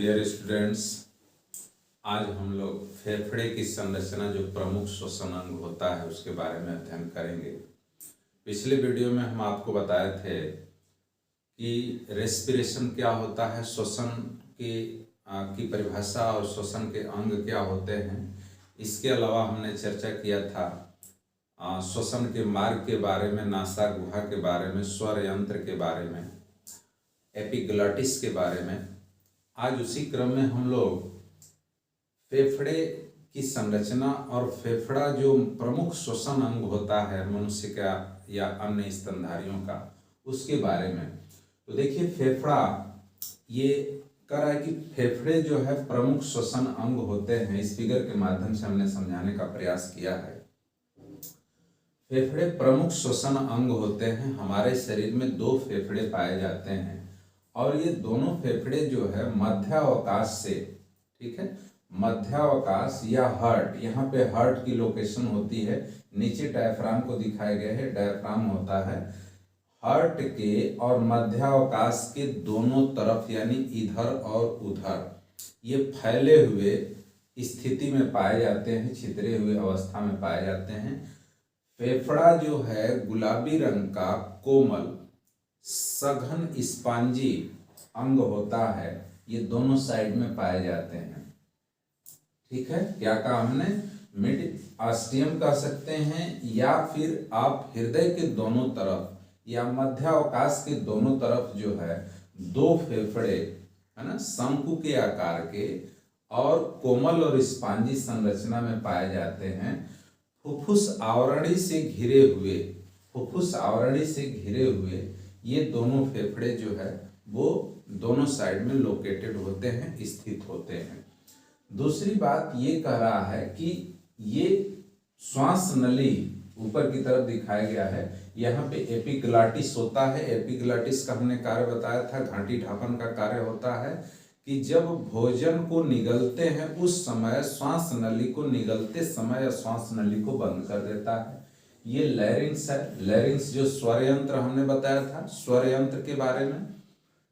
Dear students, आज हम लोग फेफड़े की संरचना जो प्रमुख श्वसन अंग होता है उसके बारे में अध्ययन करेंगे। पिछले वीडियो में हम आपको बताए थे कि रेस्पिरेशन क्या होता है, श्वसन की परिभाषा और श्वसन के अंग क्या होते हैं। इसके अलावा हमने चर्चा किया था श्वसन के मार्ग के बारे में, नासा गुहा के बारे में, स्वर यंत्र के बारे में, एपिग्लॉटिस के बारे में। आज उसी क्रम में हम लोग फेफड़े की संरचना और फेफड़ा जो प्रमुख श्वसन अंग होता है मनुष्य का या अन्य स्तनधारियों का, उसके बारे में। तो देखिए, फेफड़ा ये कह रहा है कि फेफड़े जो है प्रमुख श्वसन अंग होते हैं। इस फिगर के माध्यम से हमने समझाने का प्रयास किया है। फेफड़े प्रमुख श्वसन अंग होते हैं। हमारे शरीर में दो फेफड़े पाए जाते हैं और ये दोनों फेफड़े जो है मध्यावकाश से, ठीक है, मध्यावकाश या हार्ट, यहाँ पे हार्ट की लोकेशन होती है, नीचे डायफ्राम को दिखाया गया है। डायफ्राम होता है हार्ट के और मध्यावकाश के दोनों तरफ, यानी इधर और उधर ये फैले हुए स्थिति में पाए जाते हैं, छितरे हुए अवस्था में पाए जाते हैं। फेफड़ा जो है गुलाबी रंग का कोमल सघन स्पंजी अंग होता है। ये दोनों साइड में पाए जाते हैं, ठीक है। क्या कहा हमने? मिड ऑस्टियम कह सकते हैं, या फिर आप हृदय के दोनों तरफ या मध्यावकाश के दोनों तरफ जो है दो फेफड़े, है ना, शंकु के आकार के और कोमल और स्पंजी संरचना में पाए जाते हैं। फुफ्फुस आवरणी से घिरे हुए, फुफ्फुस आवरणी से घिरे हुए ये दोनों फेफड़े जो है वो दोनों साइड में लोकेटेड होते हैं, स्थित होते हैं। दूसरी बात ये कह रहा है कि ये श्वास नली ऊपर की तरफ दिखाया गया है। यहाँ पे एपिग्लॉटिस होता है। एपिग्लॉटिस का हमने कार्य बताया था, घाटी ढापन का कार्य होता है कि जब भोजन को निगलते हैं उस समय श्वास नली को निगलते समय श्वास नली को बंद कर देता है। ये लैरिंग्स है। लैरिंग्स जो स्वर यंत्र हमने बताया था, स्वर यंत्र के बारे में।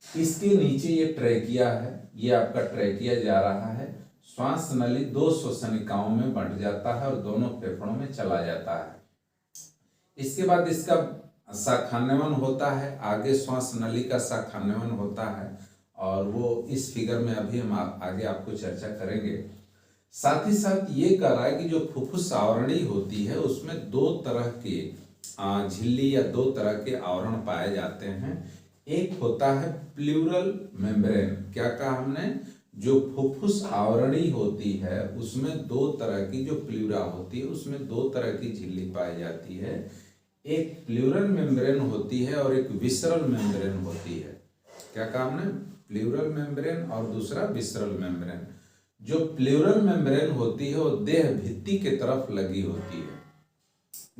इसके नीचे ये ट्रैकिया है, ये आपका ट्रैकिया जा रहा है। श्वास नली दो श्वसनिकाओं में बंट जाता है और दोनों फेफड़ों में चला जाता है। इसके बाद इसका शाखान्वयन होता है, आगे श्वास नली का शाखान्वयन होता है और वो इस फिगर में अभी हम आगे आपको चर्चा करेंगे। साथ ही साथ ये कह रहा है कि जो फुफ्फुस आवरणी होती है उसमें दो तरह के झिल्ली या दो तरह के आवरण पाए जाते हैं। एक होता है प्लूरल मेम्ब्रेन। क्या कहा हमने? जो फुफ्फुस आवरणी होती है उसमें दो तरह की जो प्लूरा होती है, उसमें दो तरह की झिल्ली पाई जाती है। एक प्लूरल मेम्ब्रेन होती है और एक विसरल मेम्ब्रेन होती है। क्या कहा हमने? प्लूरल मेम्ब्रेन और दूसरा विसरल मेम्ब्रेन। जो प्लूरल मेम्ब्रेन होती है वो देह भित्ति के तरफ लगी होती है।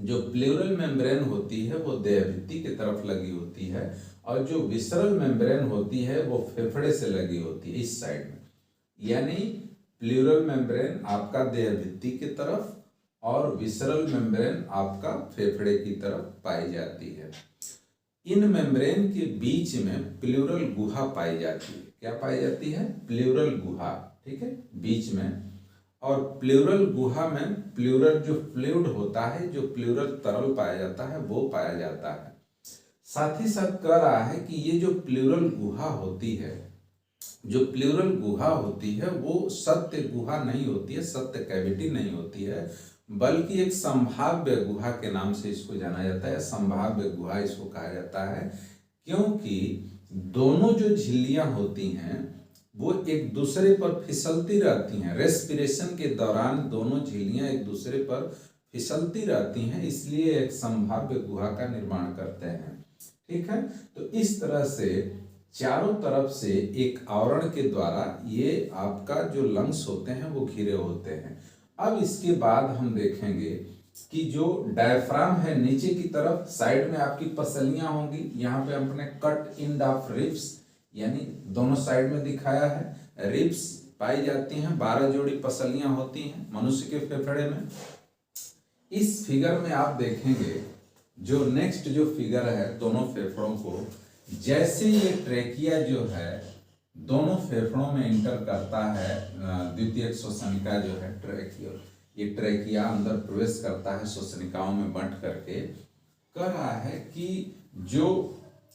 जो प्लूरल मेम्ब्रेन होती है वो देह भित्ति के तरफ लगी होती है और जो विसरल मेम्ब्रेन होती है वो फेफड़े से लगी होती है, इस साइड में। यानी प्लूरल मेम्ब्रेन आपका देह भित्ति की तरफ और विसरल मेम्ब्रेन आपका फेफड़े की तरफ पाई जाती है। इन मेम्ब्रेन के बीच में प्लूरल गुहा पाई जाती है। क्या पाई जाती है? प्लूरल गुहा, ठीक है, बीच में। और प्लूरल गुहा में प्लूरल जो फ्लूइड होता है, जो प्लूरल तरल पाया जाता है, वो पाया जाता है। साथ ही साथ कह रहा है कि ये जो प्लूरल गुहा होती है, जो प्लूरल गुहा होती है वो सत्य गुहा नहीं होती है, सत्य कैविटी नहीं होती है, बल्कि एक संभाव्य गुहा के नाम से इसको जाना जाता है। संभाव्य गुहा इसको कहा जाता है क्योंकि दोनों जो झिल्लियां होती हैं वो एक दूसरे पर फिसलती रहती हैं। रेस्पिरेशन के दौरान दोनों झिल्लियां एक दूसरे पर फिसलती रहती हैं, इसलिए एक संभाव्य गुहा का निर्माण करते हैं, ठीक है। तो इस तरह से चारों तरफ से एक आवरण के द्वारा ये आपका जो लंग्स होते हैं वो घिरे होते हैं। अब इसके बाद हम देखेंगे कि जो डायफ्राम है नीचे की तरफ, साइड में आपकी पसलियां होंगी। यहाँ पे हमने कट इन ऑफ रिब्स, यानी दोनों साइड में दिखाया है, रिब्स पाई जाती हैं। 12 जोड़ी पसलियां होती हैं मनुष्य के फेफड़े में। इस फिगर में आप देखेंगे, जो नेक्स्ट जो फिगर है दोनों फेफड़ों को, जैसे ये ट्रेकिया जो है दोनों फेफड़ों में इंटर करता है। द्वितीयक श्वसनिका जो है ट्रैकिया, ये ट्रैकिया अंदर प्रवेश करता है श्वसनिकाओं में बंट करके। कह रहा है कि जो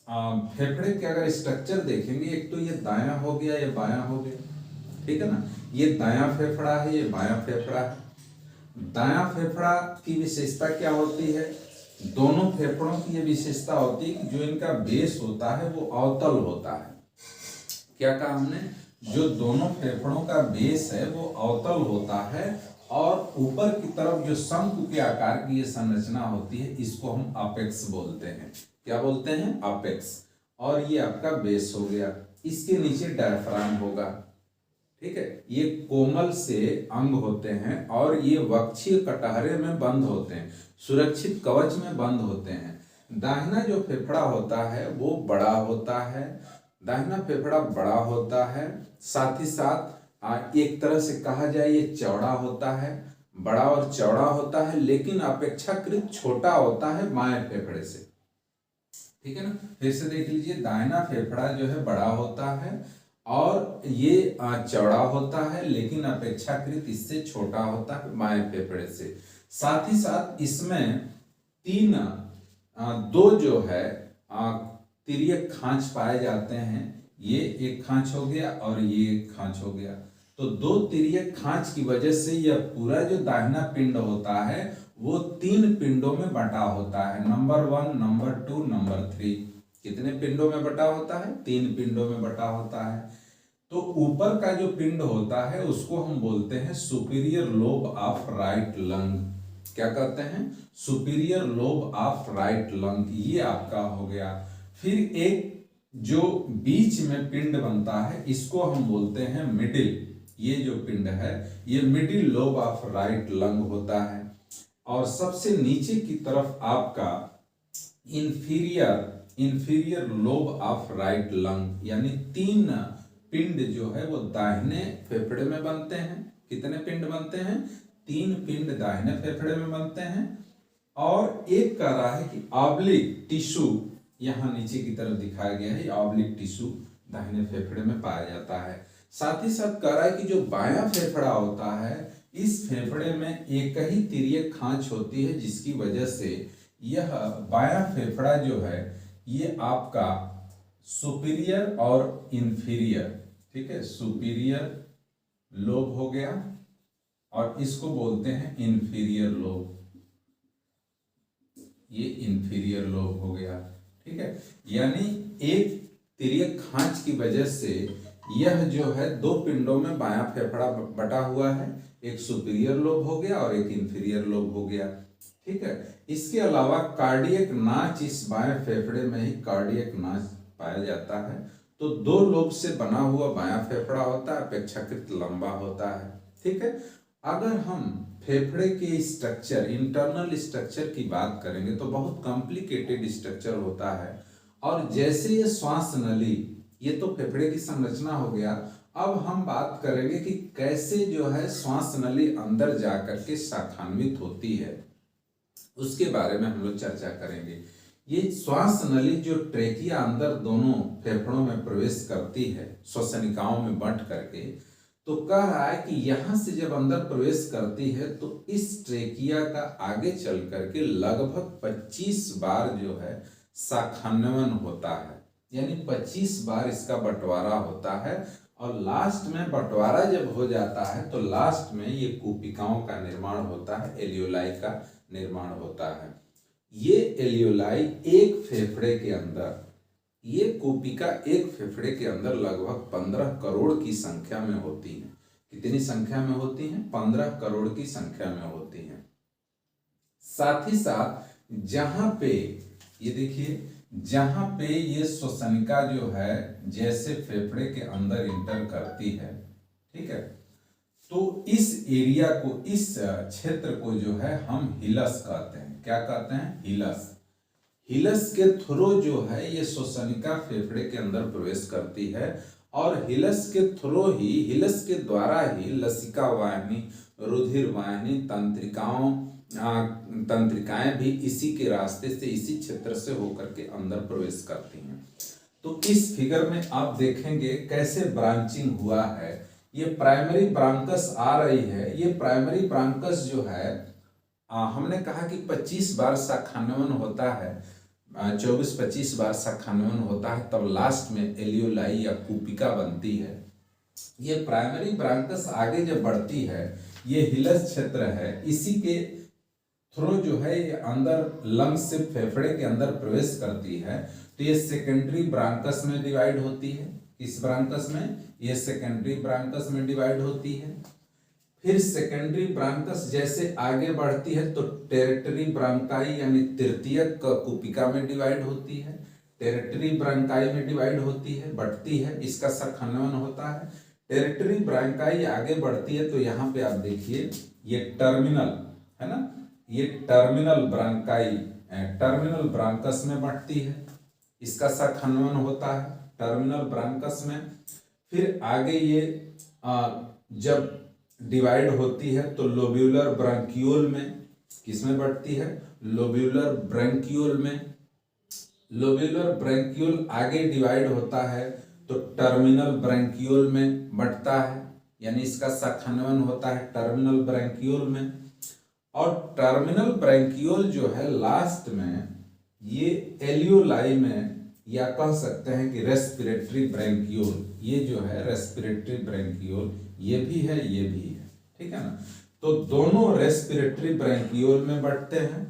फेफड़े के अगर स्ट्रक्चर देखेंगे, एक तो ये दायां हो गया, ये बायां हो गया, ठीक है ना। ये दायां फेफड़ा है, ये बायां फेफड़ा है। दायां फेफड़ा की विशेषता क्या होती है? दोनों फेफड़ों की ये विशेषता होती है कि जो इनका बेस होता है वो अवतल होता है। क्या कहा हमने? जो दोनों फेफड़ों का बेस है वो अवतल होता है और ऊपर की तरफ जो शंकु के आकार की ये संरचना होती है, इसको हम अपेक्स बोलते हैं। क्या बोलते हैं? अपेक्स। और ये आपका बेस हो गया। इसके नीचे डायफ्राम होगा, ठीक है। ये कोमल से अंग होते हैं और ये वक्षीय कटहरे में बंद होते हैं, सुरक्षित कवच में बंद होते हैं। दाहिना जो फेफड़ा होता है वो बड़ा होता है, दाहिना फेफड़ा बड़ा होता है, साथ ही साथ एक तरह से कहा जाए ये चौड़ा होता है, बड़ा और चौड़ा होता है, लेकिन अपेक्षाकृत छोटा होता है बाएं फेफड़े से, ठीक है ना। फिर से देख लीजिए, दाहिना फेफड़ा जो है बड़ा होता है और ये चौड़ा होता है, लेकिन अपेक्षाकृत इससे छोटा होता है बाएं फेफड़े से। साथ ही साथ इसमें दो जो है तिर्यक खांच पाए जाते हैं। ये एक खांच हो गया और ये एक खांच हो गया। तो दो तिर्यक खांच की वजह से यह पूरा जो दाहिना पिंड होता है वो 3 पिंडों में बटा होता है, नंबर 1, नंबर 2, नंबर 3। कितने पिंडों में बटा होता है? 3 पिंडों में बटा होता है। तो ऊपर का जो पिंड होता है उसको हम बोलते हैं superior lobe of right lung. क्या कहते हैं? Superior lobe of right lung, ये आपका हो गया। फिर एक जो बीच में पिंड बनता है इसको हम बोलते हैं मिडिल। ये जो पिंड है ये middle lobe of right lung होता है। और सबसे नीचे की तरफ आपका inferior lobe of right lung, यानी 3 पिंड जो है वो दाहिने फेफड़े में बनते हैं। कितने पिंड बनते हैं? 3 पिंड दाहिने फेफड़े में बनते हैं। और एक कह रहा है कि ऑब्लिक टिश्यू, यहाँ नीचे की तरफ दिखाया गया है, ऑब्लिक टिश्यू दाहिने फेफड़े में पाया जाता है। साथ ही साथ कह रहा है कि जो बायां फेफड़ा होता है इस फेफड़े में एक ही तिर्यक खांच होती है, जिसकी वजह से यह बायां फेफड़ा जो है ये आपका सुपीरियर और इंफीरियर, ठीक है, सुपीरियर लोब हो गया और इसको बोलते हैं इंफीरियर लोब। ये इंफीरियर लोब हो गया, ठीक है। यानी एक तिर्यक खांच की वजह से यह जो है 2 पिंडों में बायां फेफड़ा बटा हुआ है, एक सुपीरियर लोब हो गया और एक इंफीरियर लोब हो गया, ठीक है। इसके अलावा कार्डियक नाच, इस बाएं फेफड़े में ही कार्डियक नाच पाया जाता है। तो 2 लोब से बना हुआ बायां फेफड़ा होता है, अपेक्षाकृत लंबा होता है, ठीक है। अगर हम फेफड़े के स्ट्रक्चर, इंटरनल स्ट्रक्चर की बात करेंगे तो बहुत कॉम्प्लिकेटेड स्ट्रक्चर होता है। और जैसे ये श्वास नली, ये तो फेफड़े की संरचना हो गया। अब हम बात करेंगे कि कैसे जो है श्वास नली अंदर जाकर के शाखान्वित होती है, उसके बारे में हम लोग चर्चा करेंगे। ये श्वास नली जो ट्रेकिया अंदर दोनों फेफड़ों में प्रवेश करती है श्वसनिकाओं में बंट करके, तो कह रहा है कि यहां से जब अंदर प्रवेश करती है तो इस ट्रेकिया का आगे चल करके लगभग 25 बार जो है शाखान्वयन होता है, यानी 25 बार इसका बंटवारा होता है। और लास्ट में बंटवारा जब हो जाता है तो लास्ट में ये कूपिकाओं का निर्माण होता है, एलियोलाई का निर्माण होता है। ये एलियोलाई एक फेफड़े के अंदर, ये कूपिका एक फेफड़े के अंदर लगभग 15 करोड़ की संख्या में होती है। कितनी संख्या में होती हैं? 15 करोड़ की संख्या में होती हैं। साथ ही साथ जहां पे ये देखिए, जहां पे ये श्वसनिका जो है जैसे फेफड़े के अंदर इंटर करती है, ठीक है, तो इस एरिया को, इस क्षेत्र को जो है हम हिलस कहते हैं। क्या कहते हैं? हिलस। हिलस के थ्रू जो है ये श्वसनिका फेफड़े के अंदर प्रवेश करती है और हिलस के थ्रू ही, हिलस के द्वारा ही लसिका वाहिनी, रुधिर वाहिनी, तंत्रिकाएं भी इसी के रास्ते से, इसी क्षेत्र से होकर के अंदर प्रवेश करती हैं। तो इस फिगर में आप देखेंगे कैसे ब्रांचिंग हुआ है। ये प्राइमरी ब्रांकस आ रही है। ये प्राइमरी ब्रांकस जो है हमने कहा कि 25 बार शाखान्वयन होता है, 24-25 बार शाखान्वयन होता है, तब लास्ट में एलियोलाई या कूपिका बनती है। ये प्राइमरी ब्रांकस आगे जब बढ़ती है, ये हिलस क्षेत्र है, इसी के थ्रू जो है ये अंदर लंग्स से फेफड़े के अंदर प्रवेश करती है, तो ये सेकेंडरी ब्रांकस में डिवाइड होती है। इस ब्रांकस में, ये सेकेंडरी ब्रांकस में डिवाइड होती है। फिर सेकेंडरी ब्रांकस जैसे आगे बढ़ती है तो टेरिटरी ब्रांकाई यानी तृतीयक कूपिका में डिवाइड होती है, टेरिटरी ब्रांकाई में डिवाइड होती है, बढ़ती है, इसका शाखान्वयन होता है। टेरिटरी ब्रांकाई आगे बढ़ती है तो यहाँ पे आप देखिए ये टर्मिनल है ना, ये टर्मिनल ब्रांकाई टर्मिनल ब्रांकस में बढ़ती है, इसका शाखान्वयन होता है टर्मिनल ब्रांकस में। फिर आगे ये जब डिवाइड होती है तो लोब्यूलर ब्रांकियोल में, किसमें बढ़ती है, लोब्यूलर ब्रांकियोल में। लोब्यूलर ब्रांकियोल आगे डिवाइड होता है तो टर्मिनल ब्रांकियोल में बढ़ता है, यानी इसका शाखान्वयन होता है टर्मिनल ब्रांकियोल में। और टर्मिनल ब्रांकियोल जो है लास्ट में ये एलियोलाई में, या कह सकते हैं कि रेस्पिरेटरी ब्रांकियोल, ये जो है रेस्पिरेटरी ब्रांकियोल, ये भी है, ये भी है, ठीक है ना। तो दोनों रेस्पिरेटरी ब्रांकियोल में बढ़ते हैं,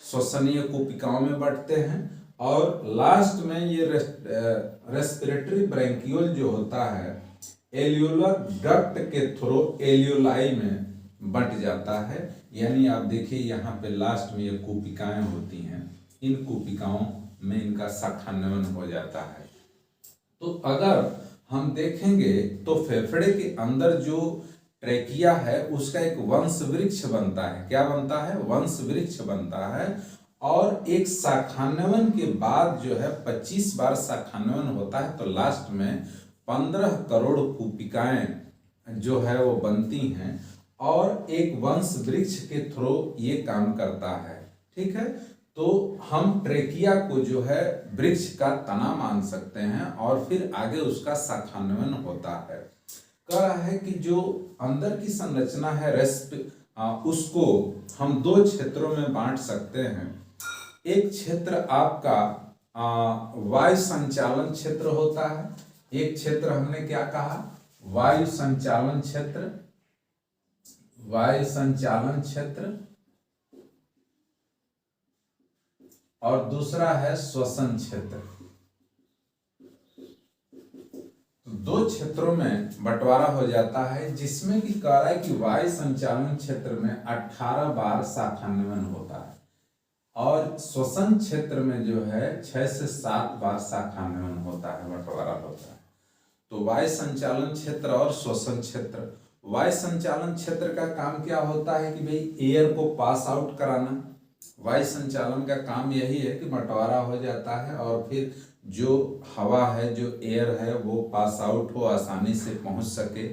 श्वसनीय कूपिकाओं में बढ़ते हैं, और लास्ट में ये रेस्पिरेटरी ब्रांकियोल जो होता है एलियोलर डक्ट के थ्रू एलियोलाई में बंट जाता है। यानी आप देखिए यहाँ पे लास्ट में ये कूपिकाएं होती हैं, इन कूपिकाओं में इनका शाखान्वयन हो जाता है। तो अगर हम देखेंगे तो फेफड़े के अंदर जो ट्रेकिया है उसका एक वंश वृक्ष बनता है। क्या बनता है, वंश वृक्ष बनता है। और एक शाखान्वयन के बाद जो है 25 बार शाखान्वयन होता है तो लास्ट में 15 करोड़ कूपिकाएं जो है वो बनती हैं, और एक वंश वृक्ष के थ्रू ये काम करता है, ठीक है। तो हम ट्रेकिया को जो है वृक्ष का तना मान सकते हैं, और फिर आगे उसका शाखान्वयन होता है। कह रहा है कि जो अंदर की संरचना है उसको हम दो क्षेत्रों में बांट सकते हैं। एक क्षेत्र आपका वायु संचालन क्षेत्र होता है, एक क्षेत्र हमने क्या कहा, वायु संचालन क्षेत्र, वायु संचालन क्षेत्र, और दूसरा है श्वसन क्षेत्र। दो क्षेत्रों में बंटवारा हो जाता है, जिसमें कि कह रहा है कि वायु संचालन क्षेत्र में 18 बार शाखान्वयन होता है, और श्वसन क्षेत्र में जो है 6 से 7 बार शाखान्वयन होता है, बंटवारा होता है। तो वायु संचालन क्षेत्र और श्वसन क्षेत्र। वायु संचालन क्षेत्र का काम क्या होता है कि भाई एयर को पास आउट कराना। वायु संचालन का काम यही है कि बंटवारा हो जाता है और फिर जो हवा है, जो एयर है, वो पास आउट हो, आसानी से पहुंच सके।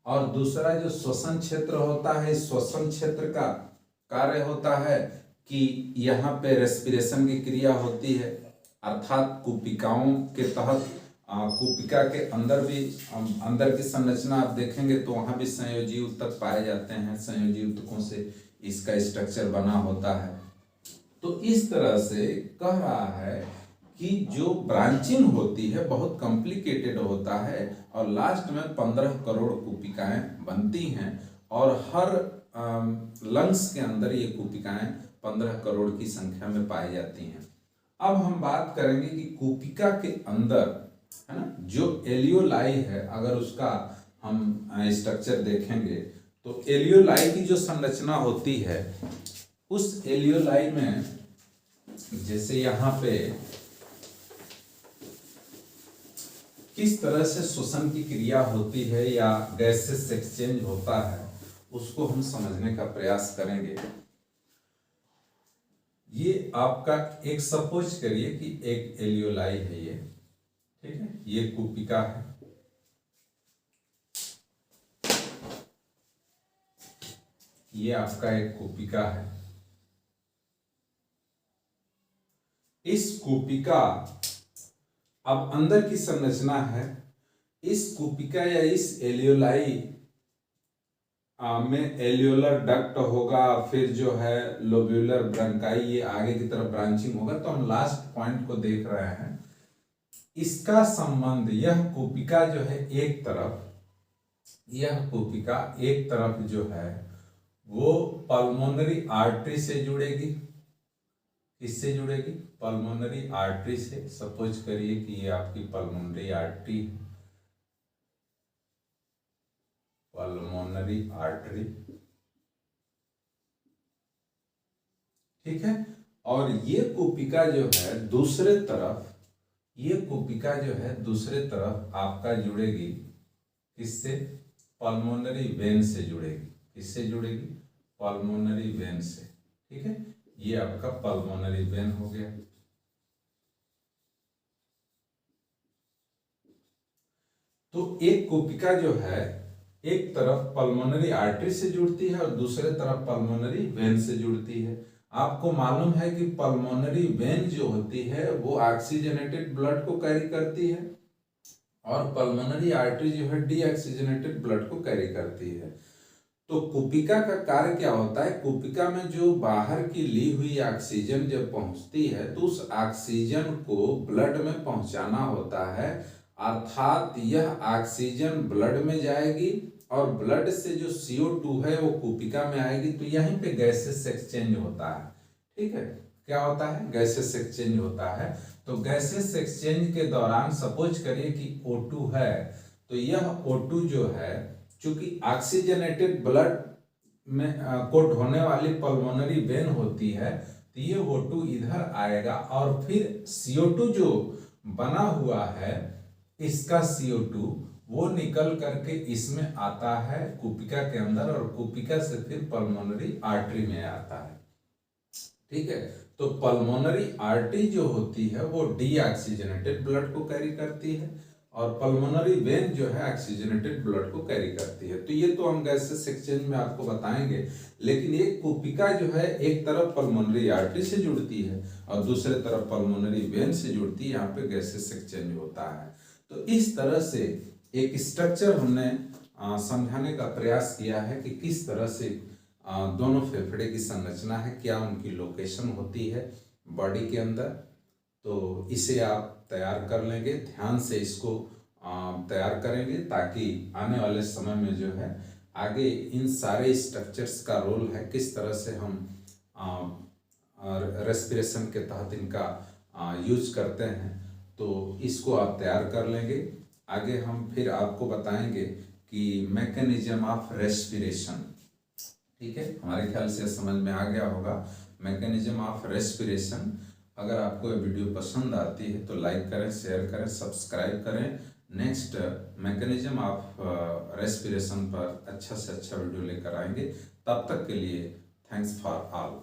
और दूसरा जो श्वसन क्षेत्र होता है, श्वसन क्षेत्र का कार्य होता है कि यहाँ पे रेस्पिरेशन की क्रिया होती है, अर्थात कूपिकाओं के तहत कूपिका के अंदर भी अंदर की संरचना आप देखेंगे तो वहाँ भी संयोजी ऊतक पाए जाते हैं, संयोजी ऊतकों से इसका स्ट्रक्चर बना होता है। तो इस तरह से कह रहा है कि जो ब्रांचिंग होती है बहुत कॉम्प्लिकेटेड होता है, और लास्ट में 15 करोड़ कूपिकाएं बनती हैं, और हर लंग्स के अंदर ये कूपिकाएं 15 करोड़ की संख्या में पाई जाती हैं। अब हम बात करेंगे कि कूपिका के अंदर है ना जो एलियोलाई है, अगर उसका हम स्ट्रक्चर देखेंगे तो एलियोलाई की जो संरचना होती है, उस एलियोलाई में जैसे यहाँ पे किस तरह से श्वसन की क्रिया होती है या गैसेस एक्सचेंज होता है, उसको हम समझने का प्रयास करेंगे। ये आपका एक सपोज करिए कि एक एलियोलाई है, ये ठीक है, ये कूपिका है, ये आपका एक कूपिका है। इस कूपिका अब अंदर की संरचना है, इस कुपिका या इस एलियोलाई में एलियोलर डक्ट होगा, फिर जो है लोब्यूलर ब्रंकाई, ये आगे की तरफ ब्रांचिंग होगा। तो हम लास्ट पॉइंट को देख रहे हैं, इसका संबंध, यह कुपिका जो है एक तरफ, यह कुपिका एक तरफ जो है वो पल्मोनरी आर्टरी से जुड़ेगी। किससे जुड़ेगी? पल्मोनरी आर्टरी से। सपोज करिए कि ये आपकी पल्मोनरी आर्टरी, पल्मोनरी आर्टरी, ठीक है। और ये कुपिका जो है दूसरे तरफ, ये कुपिका जो है दूसरे तरफ आपका जुड़ेगी किससे? पल्मोनरी वेन से जुड़ेगी। किससे जुड़ेगी? पल्मोनरी वेन से, ठीक है। ये आपका पल्मोनरी वेन हो गया। तो एक कुपिका जो है एक तरफ पल्मोनरी आर्टरी से जुड़ती है और दूसरे तरफ पल्मोनरी वेन से जुड़ती है। आपको मालूम है कि पल्मोनरी वेन जो होती है वो ऑक्सीजनेटेड ब्लड को कैरी करती है और पल्मोनरी आर्टरी जो है डीऑक्सीजनेटेड ब्लड को कैरी करती है। तो कुपिका का कार्य क्या होता है? कुपिका में जो बाहर की ली हुई ऑक्सीजन जब पहुंचती है तो उस ऑक्सीजन को ब्लड में पहुंचाना होता है, अर्थात यह ऑक्सीजन ब्लड में जाएगी और ब्लड से जो CO2 है वो कुपिका में आएगी। तो यहीं पे गैसेस एक्सचेंज होता है, ठीक है। क्या होता है? गैसेस एक्सचेंज होता है। तो गैसेस एक्सचेंज के दौरान सपोज करिए कि O2 है, तो यह O2 जो है, चूंकि ऑक्सीजनेटेड ब्लड में को ढोने वाली पल्मोनरी वेन होती है, तो ये O2 इधर आएगा और फिर CO2 जो बना हुआ है, इसका CO2 वो निकल करके इसमें आता है कुपिका के अंदर और कुपिका से फिर पल्मोनरी आर्टरी में आता है, ठीक है। तो पल्मोनरी आर्टरी जो होती है वो डीऑक्सीजनेटेड ब्लड को कैरी करती है और पल्मोनरी वेन जो है ऑक्सीजनेटेड ब्लड को कैरी करती है। तो ये तो हम गैसेस एक्सचेंज में आपको बताएंगे, लेकिन ये कुपिका जो है एक तरफ पल्मोनरी आर्टरी से जुड़ती है और दूसरे तरफ पल्मोनरी वेन से जुड़ती है, यहाँ पे गैसेस एक्सचेंज होता है। तो इस तरह से एक स्ट्रक्चर हमने समझाने का प्रयास किया है कि किस तरह से दोनों फेफड़े की संरचना है, क्या उनकी लोकेशन होती है बॉडी के अंदर। तो इसे आप तैयार कर लेंगे, ध्यान से इसको तैयार करेंगे ताकि आने वाले समय में जो है आगे इन सारे स्ट्रक्चर्स का रोल है, किस तरह से हम रेस्पिरेशन के तहत इनका यूज करते हैं। तो इसको आप तैयार कर लेंगे। आगे हम फिर आपको बताएंगे कि मैकेनिज्म ऑफ रेस्पिरेशन, ठीक है। हमारे ख्याल से समझ में आ गया होगा मैकेनिज्म ऑफ रेस्पिरेशन। अगर आपको ये वीडियो पसंद आती है तो लाइक करें, शेयर करें, सब्सक्राइब करें। नेक्स्ट मैकेनिज्म ऑफ रेस्पिरेशन पर अच्छा से अच्छा वीडियो लेकर आएंगे। तब तक के लिए थैंक्स फॉर ऑल।